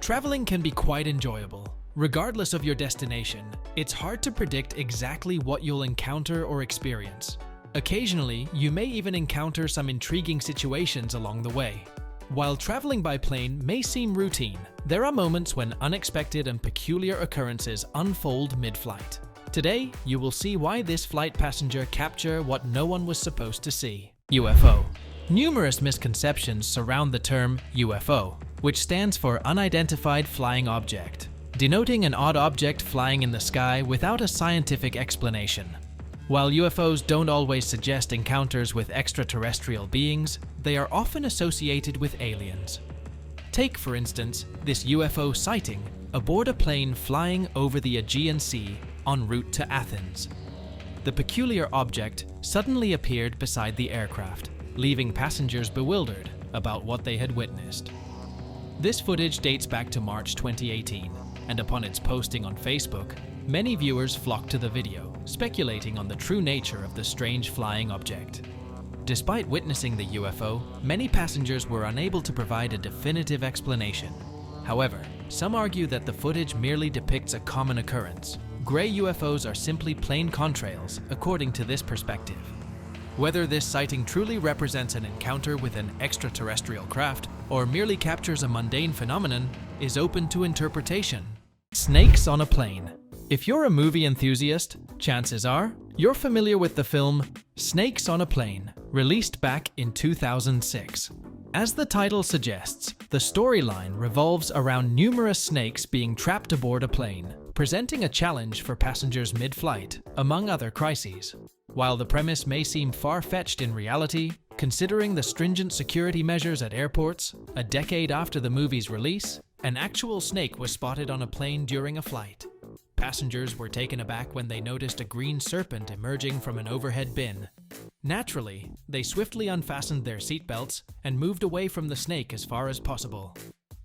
Traveling can be quite enjoyable. Regardless of your destination, it's hard to predict exactly what you'll encounter or experience. Occasionally, you may even encounter some intriguing situations along the way. While traveling by plane may seem routine, there are moments when unexpected and peculiar occurrences unfold mid-flight. Today, you will see why this flight passenger captured what no one was supposed to see. UFO. Numerous misconceptions surround the term UFO, which stands for Unidentified Flying Object, denoting an odd object flying in the sky without a scientific explanation. While UFOs don't always suggest encounters with extraterrestrial beings, they are often associated with aliens. Take, for instance, this UFO sighting aboard a plane flying over the Aegean Sea en route to Athens. The peculiar object suddenly appeared beside the aircraft, leaving passengers bewildered about what they had witnessed. This footage dates back to March 2018, and upon its posting on Facebook, many viewers flocked to the video, speculating on the true nature of the strange flying object. Despite witnessing the UFO, many passengers were unable to provide a definitive explanation. However, some argue that the footage merely depicts a common occurrence. Gray UFOs are simply plain contrails, according to this perspective. Whether this sighting truly represents an encounter with an extraterrestrial craft or merely captures a mundane phenomenon is open to interpretation. Snakes on a plane. If you're a movie enthusiast, chances are you're familiar with the film Snakes on a Plane, released back in 2006. As the title suggests, the storyline revolves around numerous snakes being trapped aboard a plane, presenting a challenge for passengers mid-flight, among other crises. While the premise may seem far-fetched in reality, considering the stringent security measures at airports, a decade after the movie's release, an actual snake was spotted on a plane during a flight. Passengers were taken aback when they noticed a green serpent emerging from an overhead bin. Naturally, they swiftly unfastened their seatbelts and moved away from the snake as far as possible.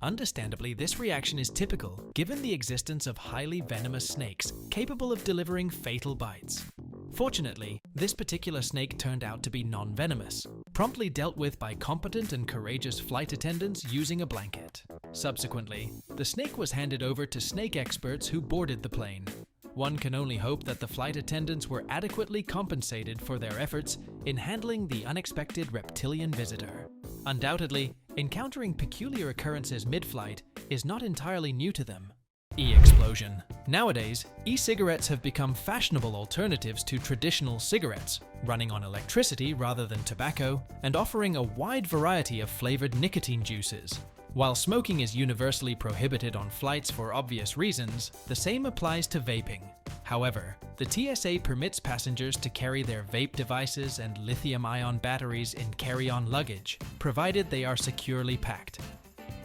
Understandably, this reaction is typical, given the existence of highly venomous snakes capable of delivering fatal bites. Fortunately, this particular snake turned out to be non-venomous, promptly dealt with by competent and courageous flight attendants using a blanket. Subsequently, the snake was handed over to snake experts who boarded the plane. One can only hope that the flight attendants were adequately compensated for their efforts in handling the unexpected reptilian visitor. Undoubtedly, encountering peculiar occurrences mid-flight is not entirely new to them. E-explosion. Nowadays, e-cigarettes have become fashionable alternatives to traditional cigarettes, running on electricity rather than tobacco, and offering a wide variety of flavored nicotine juices. While smoking is universally prohibited on flights for obvious reasons, the same applies to vaping. However, the TSA permits passengers to carry their vape devices and lithium-ion batteries in carry-on luggage, provided they are securely packed.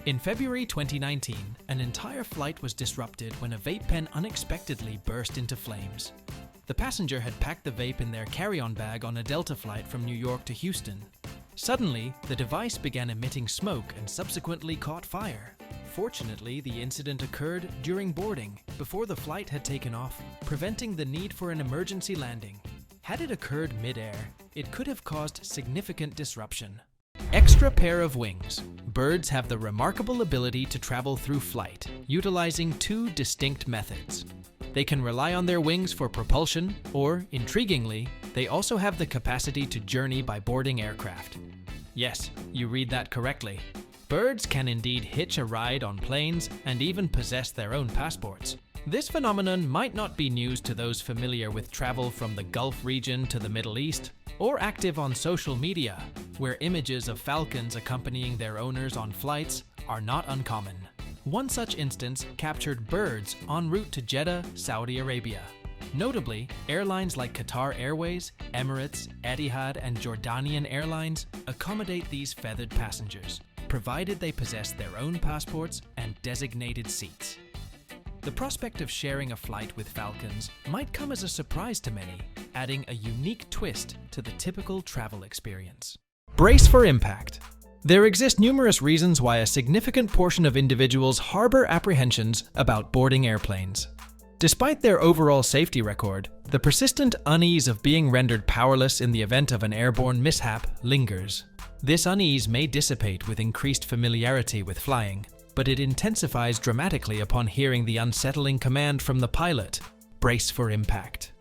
In February 2019, an entire flight was disrupted when a vape pen unexpectedly burst into flames. The passenger had packed the vape in their carry-on bag on a Delta flight from New York to Houston. Suddenly, the device began emitting smoke and subsequently caught fire. Fortunately, the incident occurred during boarding, before the flight had taken off, preventing the need for an emergency landing. Had it occurred mid-air, it could have caused significant disruption. Extra pair of wings. Birds have the remarkable ability to travel through flight, utilizing two distinct methods. They can rely on their wings for propulsion, or, intriguingly, they also have the capacity to journey by boarding aircraft. Yes, you read that correctly. Birds can indeed hitch a ride on planes and even possess their own passports. This phenomenon might not be news to those familiar with travel from the Gulf region to the Middle East, or active on social media, where images of falcons accompanying their owners on flights are not uncommon. One such instance captured birds en route to Jeddah, Saudi Arabia. Notably, airlines like Qatar Airways, Emirates, Etihad, and Jordanian Airlines accommodate these feathered passengers, provided they possess their own passports and designated seats. The prospect of sharing a flight with falcons might come as a surprise to many, adding a unique twist to the typical travel experience. Brace for impact. There exist numerous reasons why a significant portion of individuals harbor apprehensions about boarding airplanes. Despite their overall safety record, the persistent unease of being rendered powerless in the event of an airborne mishap lingers. This unease may dissipate with increased familiarity with flying. but it intensifies dramatically upon hearing the unsettling command from the pilot, "Brace for impact."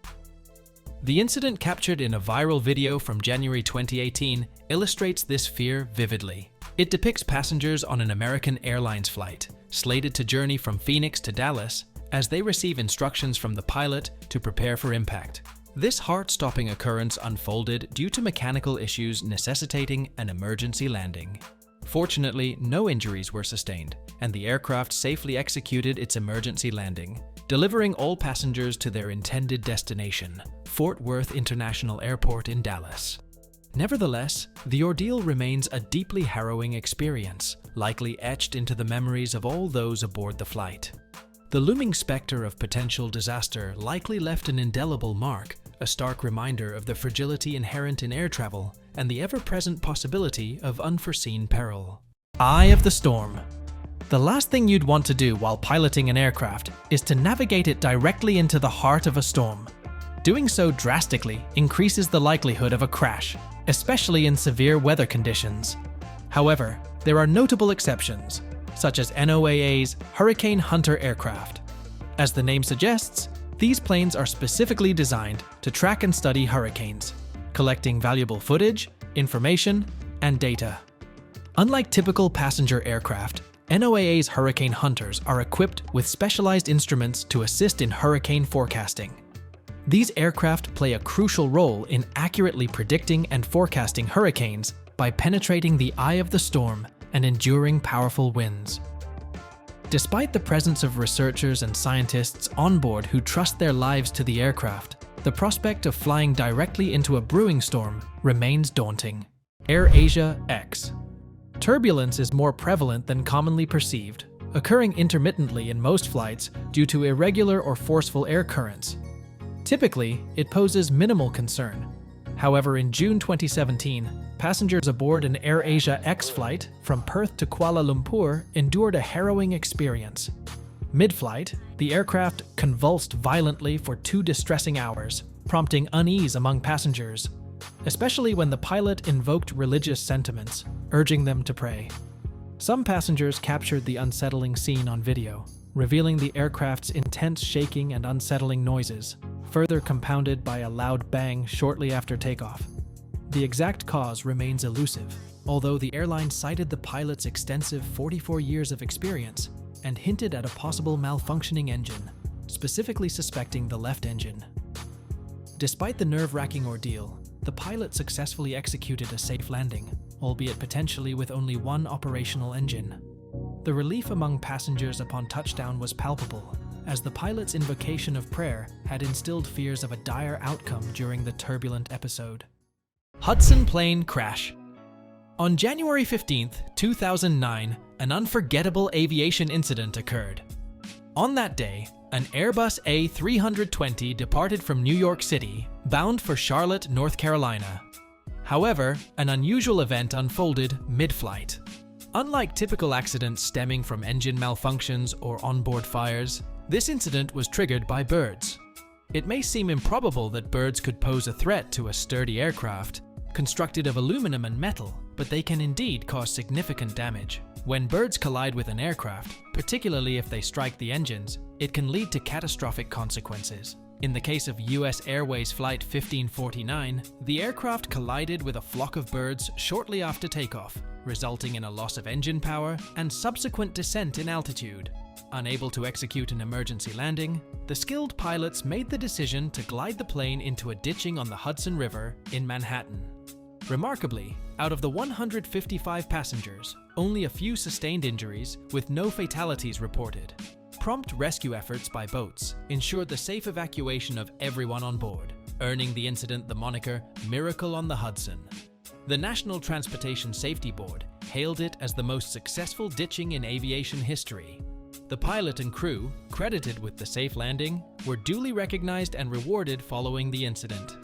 The incident captured in a viral video from January 2018 illustrates this fear vividly. It depicts passengers on an American Airlines flight, slated to journey from Phoenix to Dallas, as they receive instructions from the pilot to prepare for impact. This heart-stopping occurrence unfolded due to mechanical issues necessitating an emergency landing. Fortunately, no injuries were sustained, and the aircraft safely executed its emergency landing, delivering all passengers to their intended destination, Fort Worth International Airport in Dallas. Nevertheless, the ordeal remains a deeply harrowing experience, likely etched into the memories of all those aboard the flight. The looming specter of potential disaster likely left an indelible mark, a stark reminder of the fragility inherent in air travel and the ever-present possibility of unforeseen peril. Eye of the storm. The last thing you'd want to do while piloting an aircraft is to navigate it directly into the heart of a storm. Doing so drastically increases the likelihood of a crash, especially in severe weather conditions. However, there are notable exceptions, such as NOAA's Hurricane Hunter aircraft. As the name suggests, these planes are specifically designed to track and study hurricanes, collecting valuable footage, information, and data. Unlike typical passenger aircraft, NOAA's Hurricane Hunters are equipped with specialized instruments to assist in hurricane forecasting. These aircraft play a crucial role in accurately predicting and forecasting hurricanes by penetrating the eye of the storm and enduring powerful winds. Despite the presence of researchers and scientists on board who trust their lives to the aircraft, the prospect of flying directly into a brewing storm remains daunting. AirAsia X. Turbulence is more prevalent than commonly perceived, occurring intermittently in most flights due to irregular or forceful air currents. Typically, it poses minimal concern. However, in June 2017, passengers aboard an AirAsia X flight from Perth to Kuala Lumpur endured a harrowing experience. Mid-flight, the aircraft convulsed violently for 2 distressing hours, prompting unease among passengers, especially when the pilot invoked religious sentiments, urging them to pray. Some passengers captured the unsettling scene on video, revealing the aircraft's intense shaking and unsettling noises, further compounded by a loud bang shortly after takeoff. The exact cause remains elusive, although the airline cited the pilot's extensive 44 years of experience and hinted at a possible malfunctioning engine, specifically suspecting the left engine. Despite the nerve-wracking ordeal, the pilot successfully executed a safe landing, albeit potentially with only one operational engine. The relief among passengers upon touchdown was palpable, as the pilot's invocation of prayer had instilled fears of a dire outcome during the turbulent episode. Hudson plane crash. On January 15, 2009, an unforgettable aviation incident occurred. On that day, an Airbus A320 departed from New York City, bound for Charlotte, North Carolina. However, an unusual event unfolded mid-flight. Unlike typical accidents stemming from engine malfunctions or onboard fires, this incident was triggered by birds. It may seem improbable that birds could pose a threat to a sturdy aircraft, constructed of aluminum and metal, but they can indeed cause significant damage. When birds collide with an aircraft, particularly if they strike the engines, it can lead to catastrophic consequences. In the case of US Airways Flight 1549, the aircraft collided with a flock of birds shortly after takeoff, resulting in a loss of engine power and subsequent descent in altitude. Unable to execute an emergency landing, the skilled pilots made the decision to glide the plane into a ditching on the Hudson River in Manhattan. Remarkably, out of the 155 passengers, only a few sustained injuries, with no fatalities reported. Prompt rescue efforts by boats ensured the safe evacuation of everyone on board, earning the incident the moniker "Miracle on the Hudson." The National Transportation Safety Board hailed it as the most successful ditching in aviation history. The pilot and crew, credited with the safe landing, were duly recognized and rewarded following the incident.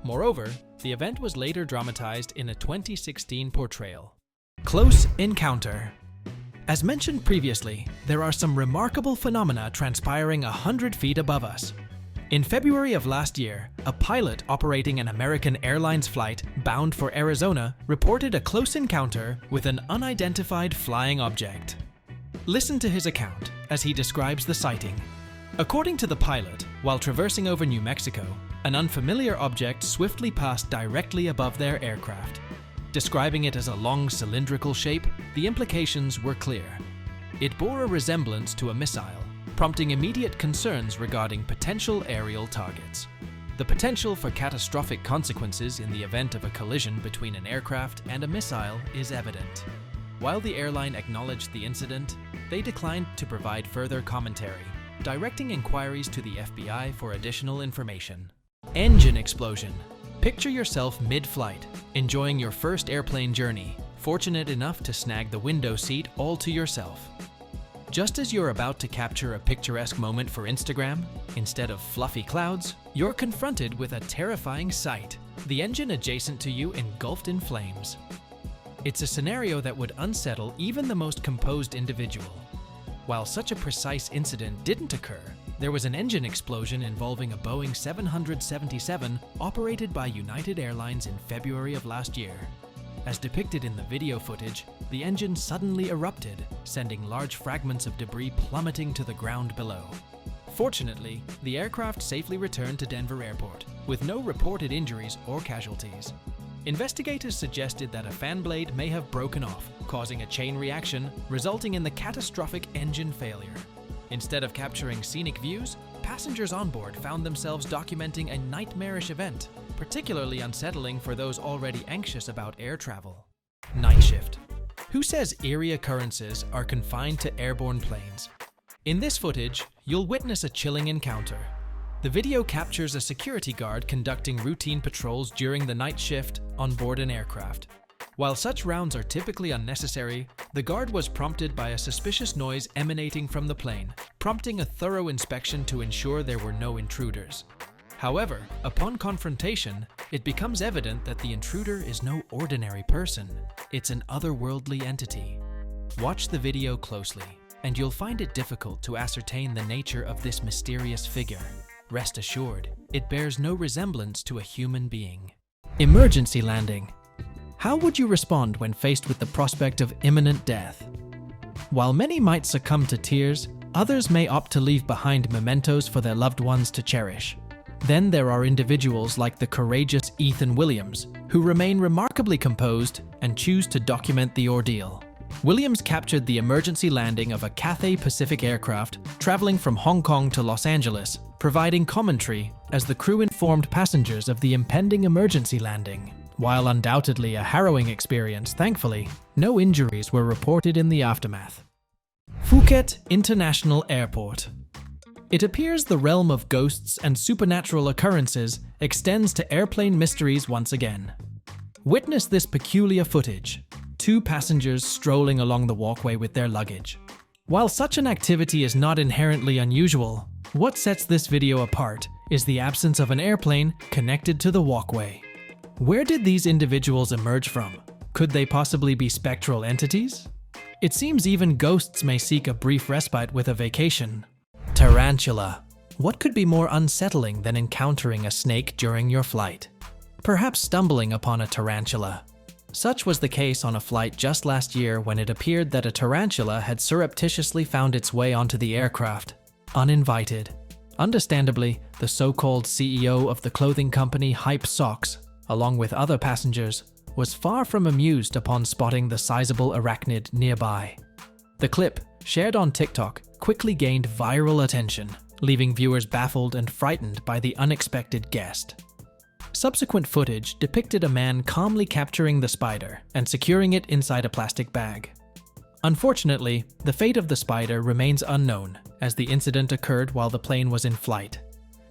Moreover, the event was later dramatized in a 2016 portrayal. Close encounter. As mentioned previously, there are some remarkable phenomena transpiring 100 feet above us. In February of last year, a pilot operating an American Airlines flight bound for Arizona reported a close encounter with an unidentified flying object. Listen to his account as he describes the sighting. According to the pilot, while traversing over New Mexico, an unfamiliar object swiftly passed directly above their aircraft. Describing it as a long cylindrical shape, the implications were clear. It bore a resemblance to a missile, prompting immediate concerns regarding potential aerial targets. The potential for catastrophic consequences in the event of a collision between an aircraft and a missile is evident. While the airline acknowledged the incident, they declined to provide further commentary, directing inquiries to the FBI for additional information. Engine explosion. Picture yourself mid-flight, enjoying your first airplane journey, fortunate enough to snag the window seat all to yourself. Just as you're about to capture a picturesque moment for Instagram, instead of fluffy clouds, you're confronted with a terrifying sight: the engine adjacent to you engulfed in flames. It's a scenario that would unsettle even the most composed individual. While such a precise incident didn't occur, there was an engine explosion involving a Boeing 777 operated by United Airlines in February of last year. As depicted in the video footage, the engine suddenly erupted, sending large fragments of debris plummeting to the ground below. Fortunately, the aircraft safely returned to Denver Airport, with no reported injuries or casualties. Investigators suggested that a fan blade may have broken off, causing a chain reaction, resulting in the catastrophic engine failure. Instead of capturing scenic views, passengers on board found themselves documenting a nightmarish event, particularly unsettling for those already anxious about air travel. Night shift. Who says eerie occurrences are confined to airborne planes? In this footage, you'll witness a chilling encounter. The video captures a security guard conducting routine patrols during the night shift on board an aircraft. While such rounds are typically unnecessary, the guard was prompted by a suspicious noise emanating from the plane, prompting a thorough inspection to ensure there were no intruders. However, upon confrontation, it becomes evident that the intruder is no ordinary person. It's an otherworldly entity. Watch the video closely, and you'll find it difficult to ascertain the nature of this mysterious figure. Rest assured, it bears no resemblance to a human being. Emergency landing. How would you respond when faced with the prospect of imminent death? While many might succumb to tears, others may opt to leave behind mementos for their loved ones to cherish. Then there are individuals like the courageous Ethan Williams, who remain remarkably composed and choose to document the ordeal. Williams captured the emergency landing of a Cathay Pacific aircraft traveling from Hong Kong to Los Angeles, providing commentary as the crew informed passengers of the impending emergency landing. While undoubtedly a harrowing experience, thankfully, no injuries were reported in the aftermath. Phuket International Airport. It appears the realm of ghosts and supernatural occurrences extends to airplane mysteries once again. Witness this peculiar footage: two passengers strolling along the walkway with their luggage. While such an activity is not inherently unusual, what sets this video apart is the absence of an airplane connected to the walkway. Where did these individuals emerge from? Could they possibly be spectral entities? It seems even ghosts may seek a brief respite with a vacation. Tarantula. What could be more unsettling than encountering a snake during your flight? Perhaps stumbling upon a tarantula. Such was the case on a flight just last year when it appeared that a tarantula had surreptitiously found its way onto the aircraft, uninvited. Understandably, the so-called CEO of the clothing company Hype Socks, along with other passengers, was far from amused upon spotting the sizable arachnid nearby. The clip, shared on TikTok, quickly gained viral attention, leaving viewers baffled and frightened by the unexpected guest. Subsequent footage depicted a man calmly capturing the spider and securing it inside a plastic bag. Unfortunately, the fate of the spider remains unknown, as the incident occurred while the plane was in flight.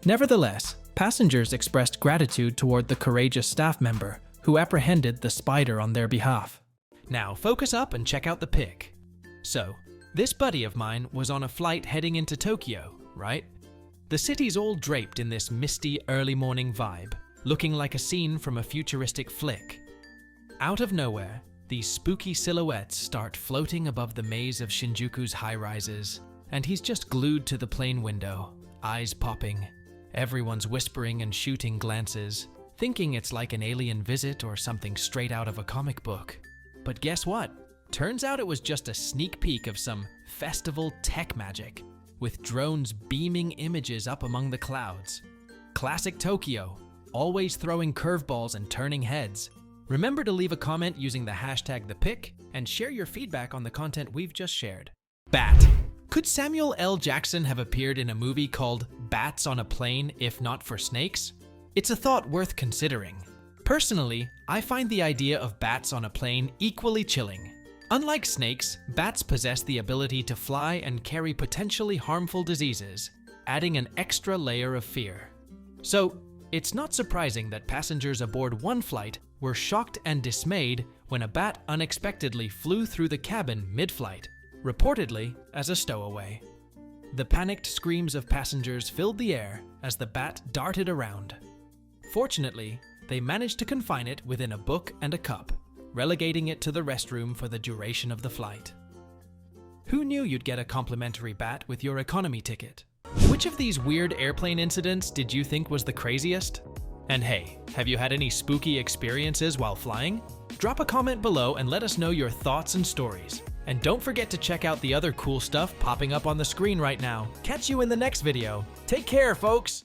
Nevertheless, passengers expressed gratitude toward the courageous staff member who apprehended the spider on their behalf. Now focus up and check out the pic. So, this buddy of mine was on a flight heading into Tokyo, right? The city's all draped in this misty early morning vibe, looking like a scene from a futuristic flick. Out of nowhere, these spooky silhouettes start floating above the maze of Shinjuku's high-rises, and he's just glued to the plane window, eyes popping. Everyone's whispering and shooting glances, thinking it's like an alien visit or something straight out of a comic book. But guess what? Turns out it was just a sneak peek of some festival tech magic, with drones beaming images up among the clouds. Classic Tokyo, always throwing curveballs and turning heads. Remember to leave a comment using the hashtag #ThePic and share your feedback on the content we've just shared. Bat. Could Samuel L. Jackson have appeared in a movie called Bats on a Plane if not for snakes? It's a thought worth considering. Personally, I find the idea of bats on a plane equally chilling. Unlike snakes, bats possess the ability to fly and carry potentially harmful diseases, adding an extra layer of fear. So, it's not surprising that passengers aboard one flight were shocked and dismayed when a bat unexpectedly flew through the cabin mid-flight, reportedly as a stowaway. The panicked screams of passengers filled the air as the bat darted around. Fortunately, they managed to confine it within a book and a cup, relegating it to the restroom for the duration of the flight. Who knew you'd get a complimentary bat with your economy ticket? Which of these weird airplane incidents did you think was the craziest? And hey, have you had any spooky experiences while flying? Drop a comment below and let us know your thoughts and stories. And don't forget to check out the other cool stuff popping up on the screen right now. Catch you in the next video. Take care, folks!